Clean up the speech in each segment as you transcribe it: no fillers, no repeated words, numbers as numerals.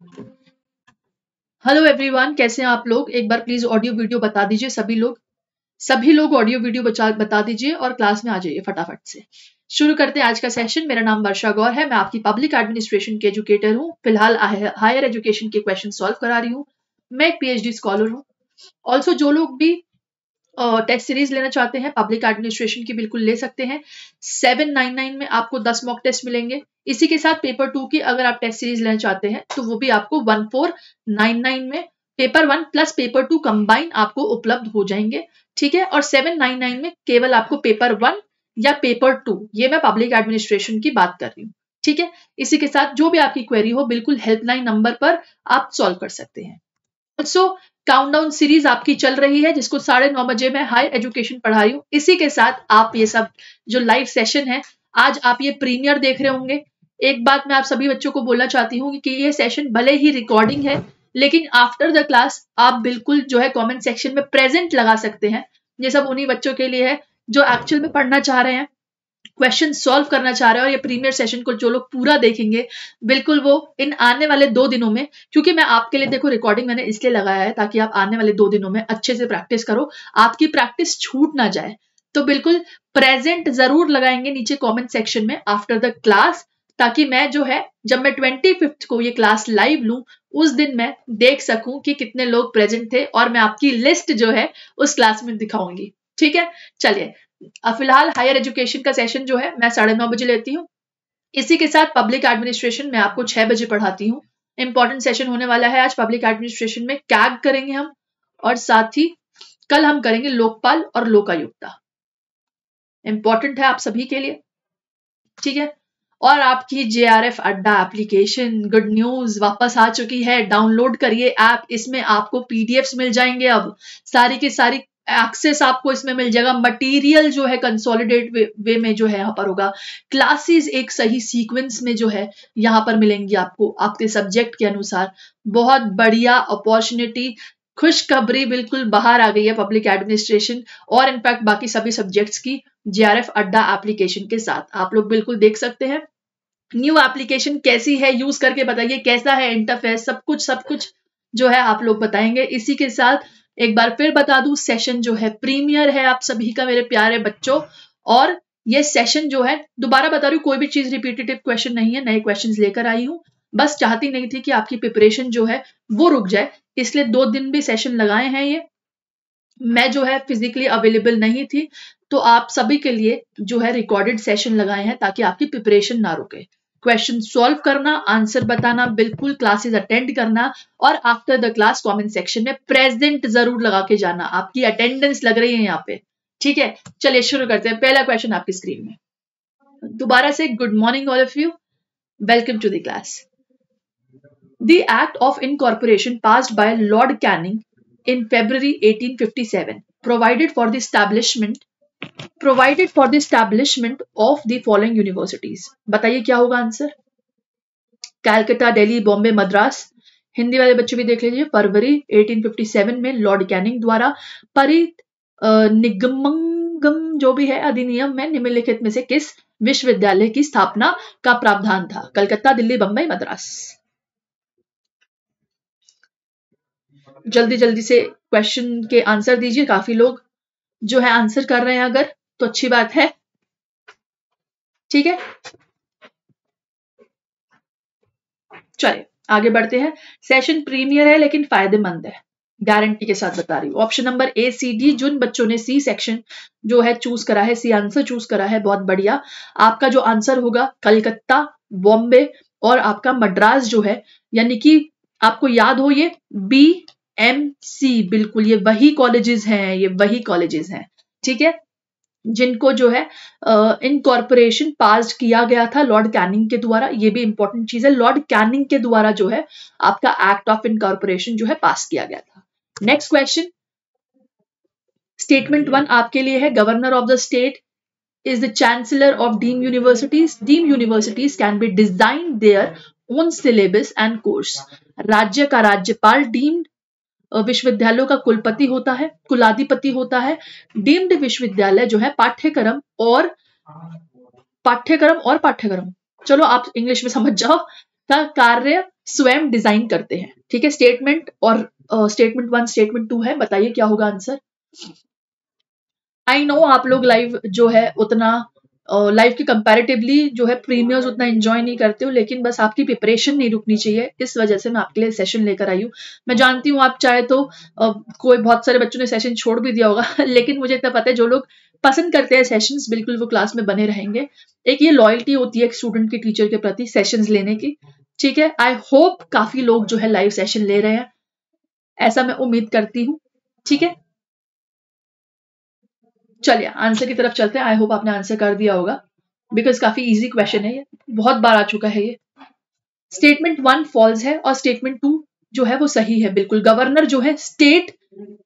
Hello everyone, कैसे हैं आप लोग। एक बार प्लीज ऑडियो वीडियो बता दीजिए। सभी लोग ऑडियो वीडियो बता दीजिए और क्लास में आ जाइए फटाफट से। शुरू करते हैं आज का सेशन। मेरा नाम वर्षा गौर है। मैं आपकी पब्लिक एडमिनिस्ट्रेशन के एजुकेटर हूँ। फिलहाल हायर एजुकेशन के क्वेश्चन सॉल्व करा रही हूँ। मैं एक पीएचडी स्कॉलर हूँ। ऑल्सो जो लोग भी टेस्ट सीरीज लेना चाहते हैं पब्लिक एडमिनिस्ट्रेशन की, बिल्कुल ले सकते हैं। 799 में आपको 10 मॉक टेस्ट मिलेंगे। इसी के साथ पेपर 2 की अगर आप टेस्ट सीरीज लेना चाहते हैं तो वो भी आपको 1499 में पेपर 1 प्लस पेपर 2 कंबाइन आपको उपलब्ध हो जाएंगे। ठीक है। और 799 में केवल आपको पेपर 1 या पेपर 2, ये मैं पब्लिक एडमिनिस्ट्रेशन की बात कर रही हूँ। ठीक है। इसी के साथ जो भी आपकी क्वेरी हो बिल्कुल हेल्पलाइन नंबर पर आप सॉल्व कर सकते हैं। ऑल्सो काउंटडाउन सीरीज आपकी चल रही है जिसको 9:30 बजे मैं हायर एजुकेशन पढ़ा रही हूँ। इसी के साथ आप ये सब जो लाइव सेशन है, आज आप ये प्रीमियर देख रहे होंगे। एक बात मैं आप सभी बच्चों को बोलना चाहती हूँ कि ये सेशन भले ही रिकॉर्डिंग है, लेकिन आफ्टर द क्लास आप बिल्कुल जो है कमेंट सेक्शन में प्रेजेंट लगा सकते हैं। ये सब उन्हीं बच्चों के लिए है जो एक्चुअल में पढ़ना चाह रहे हैं, क्वेश्चन सॉल्व करना चाह रहे हैं। और ये प्रीमियर सेशन को जो लोग पूरा देखेंगे बिल्कुल वो इन आने वाले 2 दिनों में, क्योंकि मैं आपके लिए देखो रिकॉर्डिंग मैंने इसलिए लगाया है ताकि आप आने वाले 2 दिनों में अच्छे से प्रैक्टिस करो, आपकी प्रैक्टिस छूट ना जाए। तो बिल्कुल प्रेजेंट जरूर लगाएंगे नीचे कमेंट सेक्शन में आफ्टर द क्लास, ताकि मैं जो है जब मैं 25 को ये क्लास लाइव लूं उस दिन मैं देख सकूं कि कितने लोग प्रेजेंट थे और मैं आपकी लिस्ट जो है उस क्लास में दिखाऊंगी। ठीक है। चलिए, फिलहाल हायर एजुकेशन का सेशन जो है मैं 9:30 बजे लेती हूँ। इसी के साथ पब्लिक एडमिनिस्ट्रेशन मैं आपको 6 बजे पढ़ाती हूँ। इंपॉर्टेंट सेशन होने वाला है आज पब्लिक एडमिनिस्ट्रेशन में। कैग करेंगे हम और साथ ही कल हम करेंगे लोकपाल और लोकायुक्ता। इंपॉर्टेंट है आप सभी के लिए। ठीक है। और आपकी जेआरएफ अड्डा एप्लीकेशन, गुड न्यूज, वापस आ चुकी है। डाउनलोड करिए ऐप। इसमें आपको पीडीएफ्स मिल जाएंगे। अब सारी की सारी एक्सेस आपको इसमें मिल जाएगा। मटेरियल जो है कंसोलिडेट वे में जो है यहाँ पर होगा। क्लासेस एक सही सीक्वेंस में जो है यहाँ पर मिलेंगी आपको आपके सब्जेक्ट के अनुसार। बहुत बढ़िया अपॉर्चुनिटी, खुशखबरी बिल्कुल बाहर आ गई है पब्लिक एडमिनिस्ट्रेशन और इनफैक्ट बाकी सभी सब्जेक्ट्स की जेआरएफ अड्डा एप्लीकेशन के साथ। आप लोग बिल्कुल देख सकते हैं न्यू एप्लीकेशन कैसी है, यूज करके बताइए कैसा है इंटरफेस। सब कुछ जो है आप लोग बताएंगे। इसी के साथ एक बार फिर बता दूं, सेशन जो है प्रीमियर है आप सभी का मेरे प्यारे बच्चों। और ये सेशन जो है, दोबारा बता रही हूँ, कोई भी चीज रिपीटेटिव क्वेश्चन नहीं है, नए क्वेश्चन लेकर आई हूँ। बस चाहती नहीं थी कि आपकी प्रिपरेशन जो है वो रुक जाए, इसलिए 2 दिन भी सेशन लगाए हैं। ये मैं जो है फिजिकली अवेलेबल नहीं थी, तो आप सभी के लिए जो है रिकॉर्डेड सेशन लगाए हैं ताकि आपकी प्रिपरेशन ना रुके। क्वेश्चन सॉल्व करना, आंसर बताना, बिल्कुल क्लासेस अटेंड करना और after the class comment section में प्रेजेंट जरूर लगा के जाना। आपकी अटेंडेंस लग रही है यहाँ पे। ठीक है। चलिए शुरू करते हैं। पहला क्वेश्चन आपकी स्क्रीन में। दोबारा से good morning all of you, welcome to the class. The Act of Incorporation passed by Lord Canning in February 1857 provided for the establishment of the following universities. बताइए क्या होगा आंसर। कैलकाटा, दिल्ली, बॉम्बे, मद्रास। हिंदी वाले बच्चे भी देख लीजिए। फरवरी 1857 में लॉर्ड कैनिंग द्वारा पारित निगमंगम जो भी है अधिनियम में निम्नलिखित में से किस विश्वविद्यालय की स्थापना का प्रावधान था। कलकत्ता, दिल्ली, बम्बई, मद्रास। जल्दी जल्दी से क्वेश्चन के आंसर दीजिए। काफी लोग जो है आंसर कर रहे हैं, अगर तो अच्छी बात है। ठीक है। चलिए आगे बढ़ते हैं। सेशन प्रीमियर है लेकिन फायदेमंद है, गारंटी के साथ बता रही हूँ। Option number A, C, D, जिन बच्चों ने सी सेक्शन जो है चूज करा है, सी आंसर चूज करा है, बहुत बढ़िया। आपका जो आंसर होगा कलकत्ता, बॉम्बे और आपका मद्रास जो है, यानी कि आपको याद हो ये BMC, बिल्कुल ये वही कॉलेजेस हैं, ये वही कॉलेजेस हैं। ठीक है। जिनको जो है इनकॉर्पोरेशन पास किया गया था लॉर्ड कैनिंग के द्वारा। ये भी इंपॉर्टेंट चीज है, लॉर्ड कैनिंग के द्वारा जो है आपका एक्ट ऑफ इनकॉर्पोरेशन जो है पास किया गया था। नेक्स्ट क्वेश्चन, स्टेटमेंट 1 आपके लिए है। Governor of the state is the chancellor of deemed universities. Deemed universities can be designed their own syllabus and course. राज्य का राज्यपाल डीम्ड विश्वविद्यालयों का कुलपति होता है, कुलाधिपति होता है। डीम्ड विश्वविद्यालय जो है पाठ्यक्रम और पाठ्यक्रम, चलो आप इंग्लिश में समझ जाओ। का कार्य स्वयं डिजाइन करते हैं। ठीक है, स्टेटमेंट और स्टेटमेंट 1 स्टेटमेंट 2 है, बताइए क्या होगा आंसर। आई नो आप लोग लाइव जो है उतना लाइव के कंपैरेटिवली जो है प्रीमियर्स उतना एंजॉय नहीं करते हो, लेकिन बस आपकी प्रिपरेशन नहीं रुकनी चाहिए, इस वजह से मैं आपके लिए सेशन लेकर आई हूँ। मैं जानती हूँ आप चाहे तो कोई बहुत सारे बच्चों ने सेशन छोड़ भी दिया होगा लेकिन मुझे इतना पता है जो लोग पसंद करते हैं सेशंस बिल्कुल वो क्लास में बने रहेंगे। एक ये लॉयल्टी होती है एक स्टूडेंट के टीचर के प्रति सेशंस लेने की। ठीक है, आई होप काफी लोग जो है लाइव सेशन ले रहे हैं, ऐसा मैं उम्मीद करती हूँ। ठीक है, चलिए आंसर की तरफ चलते हैं। आई होप आपने आंसर कर दिया होगा, बिकॉज काफी इजी क्वेश्चन है, ये बहुत बार आ चुका है। ये स्टेटमेंट 1 फॉल्स है और स्टेटमेंट 2 जो है वो सही है। बिल्कुल, गवर्नर जो है स्टेट,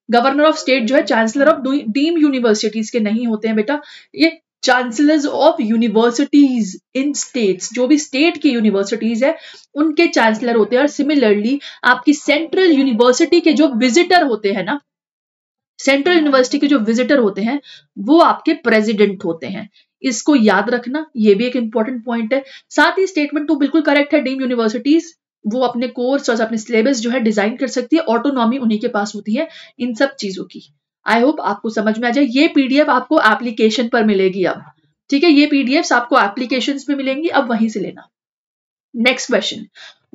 गवर्नर ऑफ स्टेट जो है चांसलर ऑफ डीम यूनिवर्सिटीज के नहीं होते हैं बेटा, ये chancellors of universities in states, जो भी स्टेट की यूनिवर्सिटीज है उनके चांसलर होते हैं। और सिमिलरली आपकी सेंट्रल यूनिवर्सिटी के जो विजिटर होते हैं ना, सेंट्रल यूनिवर्सिटी के जो विजिटर होते हैं वो आपके प्रेसिडेंट होते हैं। इसको याद रखना, ये भी एक इंपॉर्टेंट पॉइंट है। साथ ही स्टेटमेंट 2 बिल्कुल करेक्ट है, डीम यूनिवर्सिटीज वो अपने कोर्स और अपने सिलेबस जो है डिजाइन कर सकती है, ऑटोनॉमी उन्हीं के पास होती है इन सब चीजों की। आई होप आपको समझ में आ जाए। ये पीडीएफ आपको एप्लीकेशन पर मिलेगी अब। ठीक है, ये पीडीएफ आपको एप्लीकेशन में मिलेंगी, अब वहीं से लेना। Next question,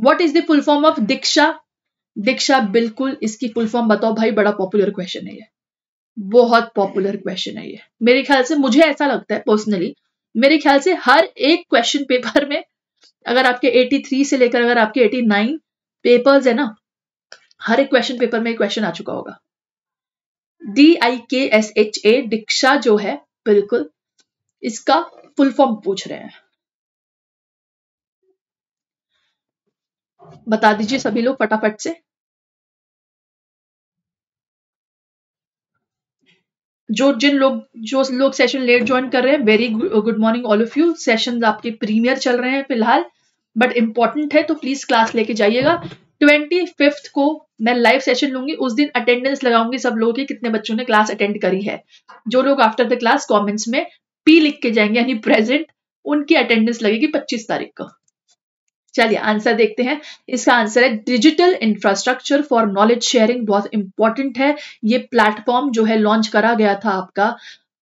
what is the full form of Diksha. Diksha, बिल्कुल इसकी फुल फॉर्म बताओ भाई, बड़ा पॉपुलर क्वेश्चन है ये, बहुत पॉपुलर क्वेश्चन है ये। मेरे ख्याल से, मुझे ऐसा लगता है पर्सनली, मेरे ख्याल से हर एक क्वेश्चन पेपर में, अगर आपके 83 से लेकर अगर आपके 89 पेपर्स है ना, हर एक क्वेश्चन पेपर में क्वेश्चन आ चुका होगा। DIKSHA, दीक्षा जो है, बिल्कुल इसका फुल फॉर्म पूछ रहे हैं, बता दीजिए सभी लोग फटाफट से। जो लोग सेशन लेट ज्वाइन कर रहे हैं, very good morning all of you. Sessions आपके प्रीमियर चल रहे हैं फिलहाल, बट इंपॉर्टेंट है तो प्लीज क्लास लेके जाइएगा। 25 को मैं लाइव सेशन लूंगी, उस दिन अटेंडेंस लगाऊंगी सब लोगों की, कितने बच्चों ने क्लास अटेंड करी है। जो लोग आफ्टर द क्लास कमेंट्स में P लिख के जाएंगे यानी प्रेजेंट, उनकी अटेंडेंस लगेगी 25 तारीख को। चलिए आंसर देखते हैं। इसका आंसर है digital infrastructure for knowledge sharing, बहुत इंपॉर्टेंट है। ये प्लेटफॉर्म जो है लॉन्च करा गया था आपका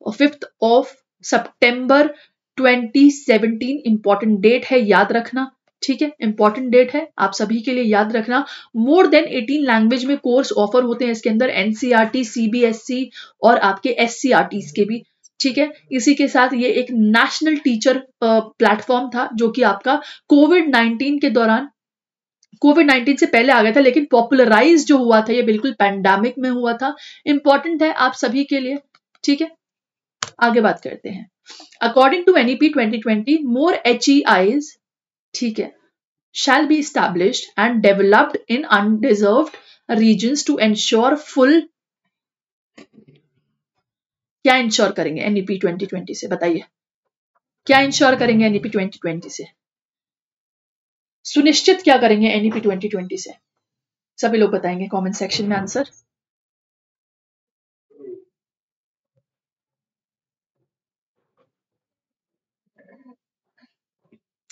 5 सितंबर 2017। इंपॉर्टेंट डेट है, याद रखना। ठीक है, इंपॉर्टेंट डेट है, आप सभी के लिए याद रखना। मोर देन 18 लैंग्वेज में कोर्स ऑफर होते हैं इसके अंदर, NCERT, CBSE और आपके SCRTs के भी। ठीक है, इसी के साथ ये एक नेशनल टीचर प्लेटफॉर्म था जो कि आपका कोविड-19 के दौरान, कोविड-19 से पहले आ गया था, लेकिन पॉपुलराइज जो हुआ था ये बिल्कुल पैंडेमिक में हुआ था। इंपॉर्टेंट है आप सभी के लिए। ठीक है, आगे बात करते हैं। According to NEP 2020, more HEIs, ठीक है, shall be established and developed in undeserved regions to ensure full, क्या इंश्योर करेंगे NEP 2020 से, बताइए क्या इंश्योर करेंगे NEP 2020 से, सुनिश्चित क्या करेंगे NEP 2020 से, सभी लोग बताएंगे कमेंट सेक्शन में आंसर।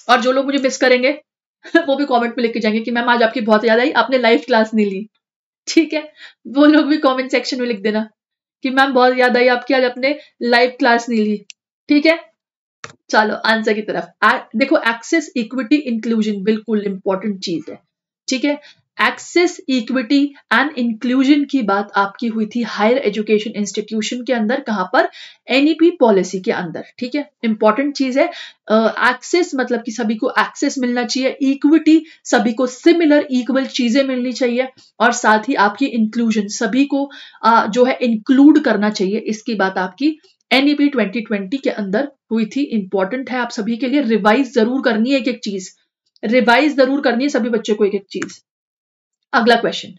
और जो लोग मुझे मिस करेंगे वो भी कमेंट में लिख के जाएंगे कि मैम आज आपकी बहुत याद आई, आपने लाइव क्लास नहीं ली। ठीक है, वो लोग भी कमेंट सेक्शन में लिख देना कि मैम बहुत याद आई आपकी, आज आपने लाइव क्लास नहीं ली। ठीक है, चलो आंसर की तरफ देखो। एक्सेस, इक्विटी, इंक्लूजन, बिल्कुल इंपॉर्टेंट चीज है। ठीक है, एक्सेस, इक्विटी एंड इंक्लूजन की बात आपकी हुई थी हायर एजुकेशन इंस्टीट्यूशन के अंदर, कहां पर, NEP पॉलिसी के अंदर। ठीक है, इंपॉर्टेंट चीज है। एक्सेस मतलब कि सभी को एक्सेस मिलना चाहिए, इक्विटी सभी को सिमिलर इक्वल चीजें मिलनी चाहिए, और साथ ही आपकी इंक्लूजन सभी को जो है इंक्लूड करना चाहिए। इसकी बात आपकी NEP 2020 के अंदर हुई थी। इंपॉर्टेंट है आप सभी के लिए, रिवाइज जरूर करनी है, एक एक चीज रिवाइज जरूर करनी है सभी बच्चों को, एक एक चीज। अगला question,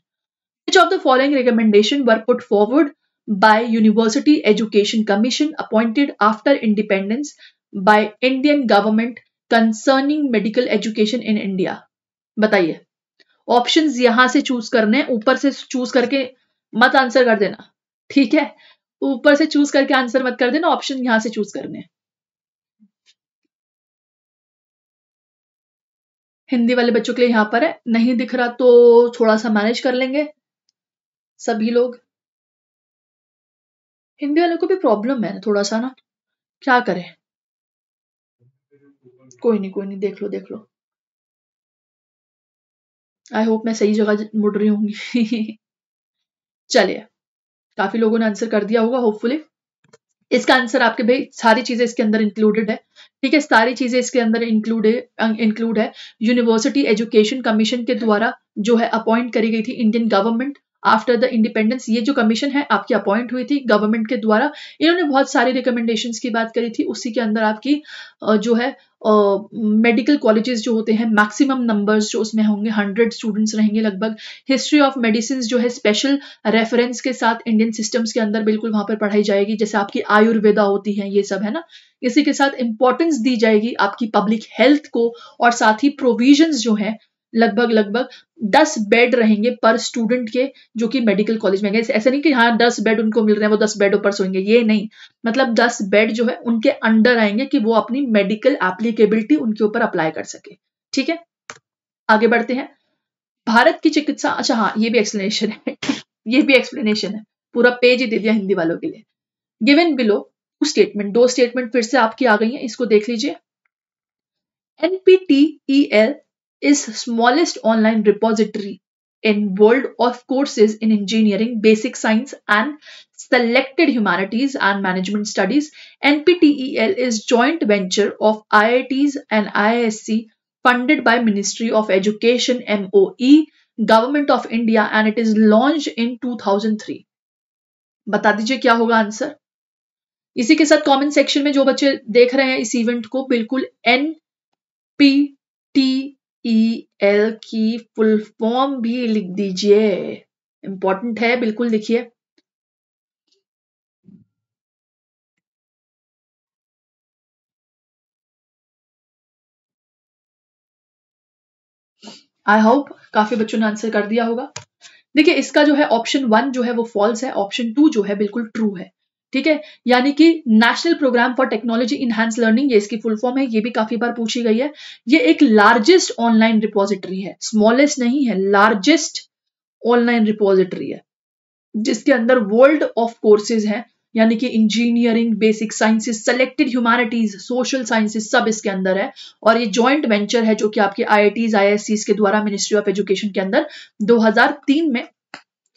which of the following recommendation were put forward by University Education Commission appointed after independence by Indian government concerning medical education in India, बताइए। ऑप्शंस यहां से चूज करने, ऊपर से चूज करके मत आंसर कर देना। ठीक है, ऊपर से चूज करके आंसर मत कर देना, ऑप्शन यहां से चूज करने। हिंदी वाले बच्चों के लिए यहाँ पर है, नहीं दिख रहा तो थोड़ा सा मैनेज कर लेंगे सभी लोग। हिंदी वालों को भी प्रॉब्लम है थोड़ा सा ना, क्या करें, कोई नहीं देख लो। आई होप मैं सही जगह मुड़ रही होंगी। चलिए, काफी लोगों ने आंसर कर दिया होगा होपफुली। इसका आंसर आपके भाई सारी चीजें इसके अंदर इंक्लूडेड है, ठीक है, सारी चीजें इसके अंदर इंक्लूड है। यूनिवर्सिटी एजुकेशन कमीशन के द्वारा जो है अपॉइंट करी गई थी Indian government after the independence. ये जो कमीशन है आपकी अपॉइंट हुई थी गवर्नमेंट के द्वारा। इन्होंने बहुत सारी रिकमेंडेशंस की बात करी थी, उसी के अंदर आपकी जो है मेडिकल कॉलेजेस जो होते हैं मैक्सिमम नंबर्स जो उसमें होंगे 100 स्टूडेंट्स रहेंगे लगभग। हिस्ट्री ऑफ मेडिसिन जो है स्पेशल रेफरेंस के साथ इंडियन सिस्टम्स के अंदर बिल्कुल वहां पर पढ़ाई जाएगी, जैसे आपकी आयुर्वेदा होती है, ये सब है ना। इसी के साथ इंपॉर्टेंस दी जाएगी आपकी पब्लिक हेल्थ को, और साथ ही प्रोविजंस जो है लगभग 10 बेड रहेंगे पर स्टूडेंट के, जो कि मेडिकल कॉलेज में गए। ऐसा नहीं कि हाँ 10 बेड उनको मिल रहे हैं वो 10 बेडों पर सोएंगे, ये नहीं, मतलब 10 बेड जो है उनके अंडर आएंगे कि वो अपनी मेडिकल एप्लीकेबिलिटी उनके ऊपर अप्लाई कर सके। ठीक है, आगे बढ़ते हैं। भारत की चिकित्सा, अच्छा हाँ ये भी एक्सप्लेनेशन है ये भी एक्सप्लेनेशन है, पूरा पेज ही दे दिया हिंदी वालों के लिए। गिवन बिलो स्टेटमेंट, 2 स्टेटमेंट फिर से आपकी आ गई हैं, इसको देख लीजिए। NPTEL is smallest online repository in world of courses in engineering, basic science and selected humanities and management studies. NPTEL is joint venture of IITs and IISc funded by Ministry of Education MOE, Government of India, and it is launched in 2003. बता दीजिए क्या होगा answer. इसी के साथ comment section में जो बच्चे देख रहे हैं इस इवेंट को, बिल्कुल NPTEL की फुल फॉर्म भी लिख दीजिए, इंपॉर्टेंट है, बिल्कुल लिखिए। आई होप काफी बच्चों ने आंसर कर दिया होगा। देखिए इसका जो है ऑप्शन 1 जो है वो फॉल्स है, ऑप्शन 2 जो है बिल्कुल ट्रू है। ठीक है, यानी कि national programme for technology enhance learning, ये इसकी फुल फॉर्म है, ये भी काफी बार पूछी गई है। ये एक लार्जेस्ट ऑनलाइन रिपोजिटरी है, स्मॉलेस्ट नहीं है, लार्जेस्ट ऑनलाइन रिपोजिटरी है, जिसके अंदर वर्ल्ड ऑफ कोर्सेज हैं, यानी कि engineering, basic sciences, selected humanities, social sciences सब इसके अंदर है। और ये जॉइंट वेंचर है जो कि आपके IITs IIScs के द्वारा मिनिस्ट्री ऑफ एजुकेशन के अंदर 2003 में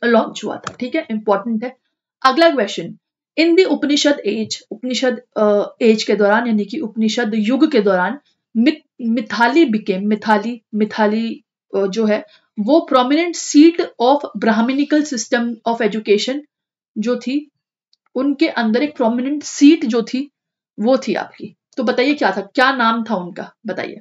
लॉन्च हुआ था। ठीक है, इंपॉर्टेंट है। अगला question, in the Upanishad age, Upanishad age के दौरान यानी कि उपनिषद युग के दौरान मिथाली बिकेम, मिथाली जो है वो prominent seat of brahmanical system of education जो थी, उनके अंदर एक प्रोमिनेंट सीट जो थी वो थी आपकी, तो बताइए क्या था, क्या नाम था उनका, बताइए।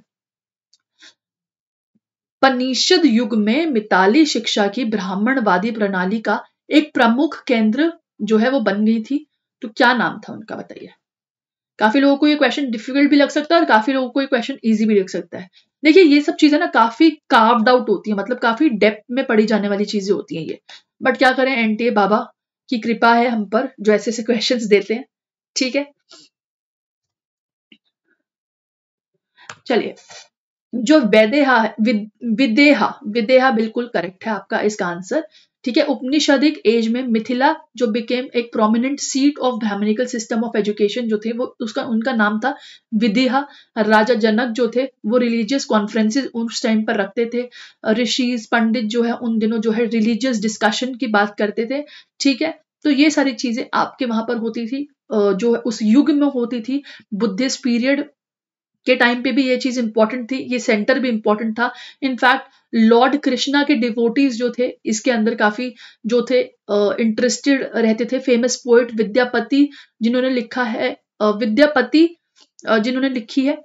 उपनिषद युग में मिताली शिक्षा की ब्राह्मणवादी प्रणाली का एक प्रमुख केंद्र जो है वो बन गई थी, तो क्या नाम था उनका, बताइए। काफी लोगों को ये क्वेश्चन डिफिकल्ट भी लग सकता है और काफी लोगों को ये क्वेश्चन इजी भी लग सकता है। देखिए ये सब चीजें ना काफी कार्व्ड आउट होती है, मतलब काफी डेप्थ में पढ़ी जाने वाली चीजें होती हैं ये, बट क्या करें, NTA बाबा की कृपा है हम पर जो ऐसे ऐसे क्वेश्चंस देते हैं। ठीक है, चलिए, जो विदेहा बिल्कुल करेक्ट है आपका इसका आंसर। ठीक है, उपनिषदिक एज में मिथिला जो बिकेम एक prominent seat of brahmanical system of education जो थे वो उनका नाम था विदेहा। राजा जनक जो थे वो रिलीजियस कॉन्फ्रेंसेस उस टाइम पर रखते थे, ऋषि पंडित जो है उन दिनों जो है रिलीजियस डिस्कशन की बात करते थे। ठीक है, तो ये सारी चीजें आपके वहां पर होती थी, जो उस युग में होती थी। बुद्धिस्ट पीरियड के टाइम पे भी ये चीज इंपॉर्टेंट थी, ये सेंटर भी इंपॉर्टेंट था। इनफैक्ट लॉर्ड कृष्णा के डिवोटीज जो थे इसके अंदर काफी जो थे इंटरेस्टेड रहते थे। फेमस पोएट विद्यापति जिन्होंने लिखा है, विद्यापति जिन्होंने लिखी है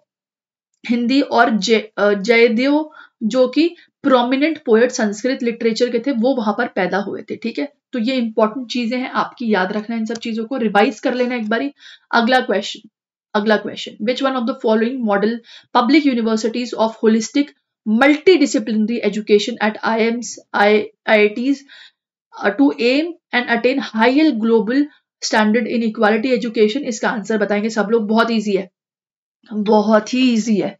हिंदी, और जयदेव जो कि प्रोमिनेंट पोएट संस्कृत लिटरेचर के थे, वो वहां पर पैदा हुए थे। ठीक है, तो ये इंपॉर्टेंट चीजें हैं, आपकी याद रखना, इन सब चीजों को रिवाइज कर लेना एक बारी। अगला question, which one of the following model public universities of holistic multidisciplinary education at IITs to aim and attain higher global standard in equality education, इसका आंसर बताएंगे सब लोग। बहुत ईजी है, बहुत ही ईजी है,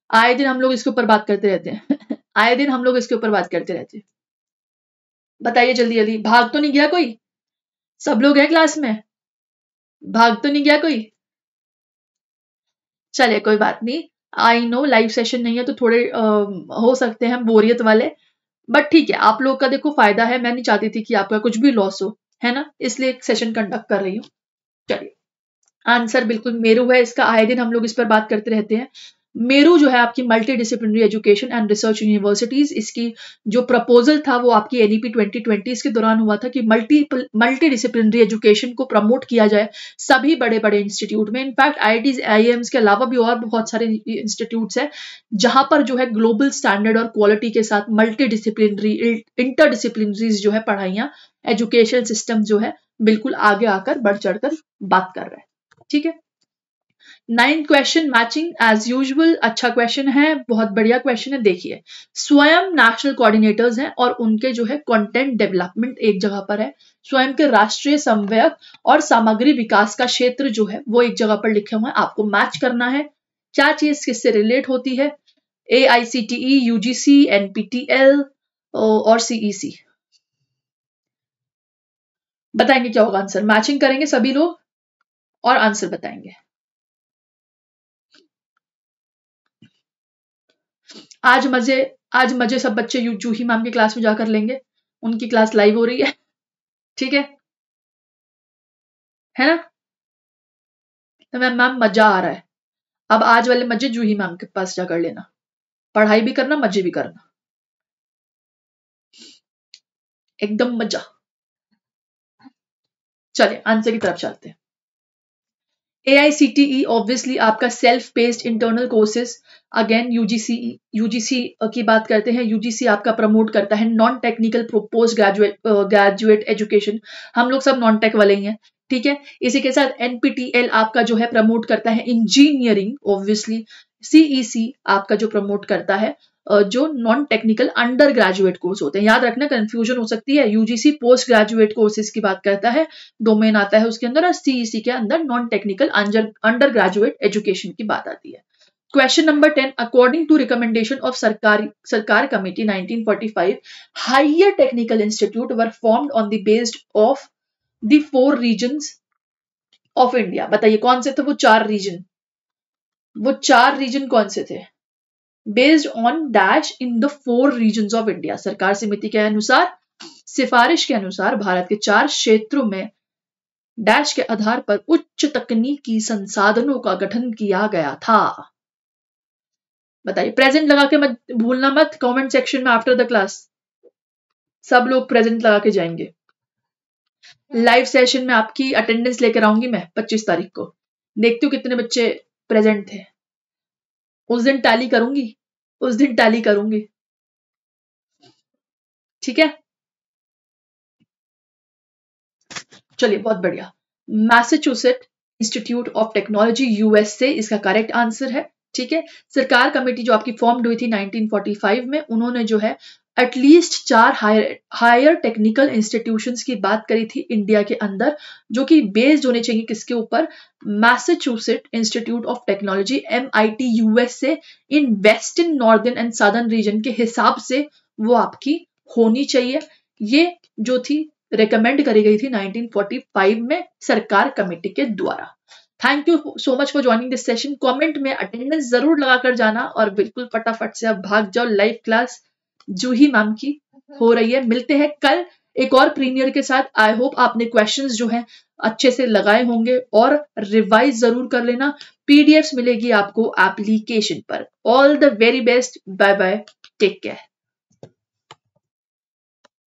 आए दिन हम लोग इसके ऊपर बात करते रहते हैं आए दिन हम लोग इसके ऊपर बात करते रहते हैं। बताइए जल्दी जल्दी, भाग तो नहीं गया कोई? सब लोग हैं क्लास में, भाग तो नहीं गया कोई? चलिए कोई बात नहीं, आई नो लाइव सेशन नहीं है तो थोड़े हो सकते हैं बोरियत वाले, बट ठीक है, आप लोग का देखो फायदा है, मैं नहीं चाहती थी कि आपका कुछ भी लॉस हो, है ना, इसलिए एक सेशन कंडक्ट कर रही हूँ। चलिए, आंसर बिल्कुल मेरू है इसका, आए दिन हम लोग इस पर बात करते रहते हैं। मेरू जो है आपकी multi disciplinary education and research universities, इसकी जो प्रपोजल था वो आपकी एनईपी 2020 के दौरान हुआ था कि मल्टी डिसिप्लिनरी एजुकेशन को प्रमोट किया जाए सभी बड़े बड़े इंस्टीट्यूट में। इनफैक्ट आईआईटीज आईआईएम्स के अलावा भी और बहुत सारे इंस्टीट्यूट्स हैं जहां पर जो है ग्लोबल स्टैंडर्ड और क्वालिटी के साथ मल्टी डिसिप्लिनरी इंटरडिसिप्लिनरीज जो है पढ़ाइयाँ, एजुकेशन सिस्टम जो है बिल्कुल आगे आकर बढ़ चढ़कर बात कर रहा है। ठीक है, 9th question matching as usual, अच्छा क्वेश्चन है, बहुत बढ़िया क्वेश्चन है। देखिए, स्वयं नेशनल कोऑर्डिनेटर्स हैं और उनके जो है कंटेंट डेवलपमेंट एक जगह पर है, स्वयं के राष्ट्रीय समन्वयक और सामग्री विकास का क्षेत्र जो है वो एक जगह पर लिखे हुए हैं। आपको मैच करना है क्या चीज किससे रिलेट होती है, AICTE, UGC, NPTEL और CEC। बताएंगे क्या होगा आंसर, मैचिंग करेंगे सभी लोग और आंसर बताएंगे। आज मजे सब बच्चे जूही मैम की क्लास में जाकर लेंगे, उनकी क्लास लाइव हो रही है, ठीक है ना? तो मैम मजा आ रहा है, अब आज वाले मजे जूही मैम के पास जाकर लेना, पढ़ाई भी करना मजे भी करना, एकदम मजा। चलिए आंसर की तरफ चलते हैं। AICTE ऑब्वियसली आपका self paced internal courses, again UGC की बात करते हैं, यूजीसी आपका प्रमोट करता है non technical post graduate education, हम लोग सब नॉन टेक वाले ही हैं, ठीक है। इसी के साथ NPTEL आपका जो है प्रमोट करता है इंजीनियरिंग ऑब्वियसली, CEC आपका जो प्रमोट करता है जो non technical under graduate course होते हैं, याद रखना कंफ्यूजन हो सकती है। UGC पोस्ट ग्रेजुएट कोर्सेज की बात करता है, डोमेन आता है उसके अंदर, और CEC के अंदर non technical under graduate education की बात आती है। Question number 10, according to recommendation of Sarkar committee 1945, higher technical institute were formed on the based of the 4 regions of India. बताइए कौन से थे वो 4 रीजन, वो 4 रीजन कौन से थे? Based on dash in the 4 regions of India, सरकार समिति के अनुसार, सिफारिश के अनुसार भारत के 4 क्षेत्रों में डैश के आधार पर उच्च तकनीकी संसाधनों का गठन किया गया था। बताइए, प्रेजेंट लगा के मत भूलना मत, कमेंट सेक्शन में आफ्टर द क्लास सब लोग प्रेजेंट लगा के जाएंगे। लाइव सेशन में आपकी अटेंडेंस लेकर आऊंगी मैं 25 तारीख को, देखती हूँ कितने बच्चे प्रेजेंट थे, उस दिन टैली करूंगी, ठीक है। चलिए बहुत बढ़िया, Massachusetts institute of technology USA इसका करेक्ट आंसर है, ठीक है। सरकार कमेटी जो आपकी फॉर्म हुई थी 1945 में, उन्होंने जो है एटलीस्ट 4 हायर टेक्निकल इंस्टीट्यूशंस की बात करी थी इंडिया के अंदर, जो कि बेस्ड होने चाहिए किसके ऊपर, Massachusetts institute of technology MIT USA in western, northern and southern reason के हिसाब से वो आपकी होनी चाहिए। ये जो थी रिकमेंड करी गई थी 1945 में सरकार कमेटी के द्वारा। Thank you so much for joining this session. Comment में अटेंडेंस जरूर लगाकर जाना और बिल्कुल फटाफट से अब भाग जाओ, लाइव क्लास जूही मैम की हो रही है। मिलते हैं कल एक और प्रीमियर के साथ। आई होप आपने क्वेश्चंस जो हैं अच्छे से लगाए होंगे और रिवाइज जरूर कर लेना। PDFs मिलेगी आपको एप्लीकेशन पर। All the very best, bye bye, take care.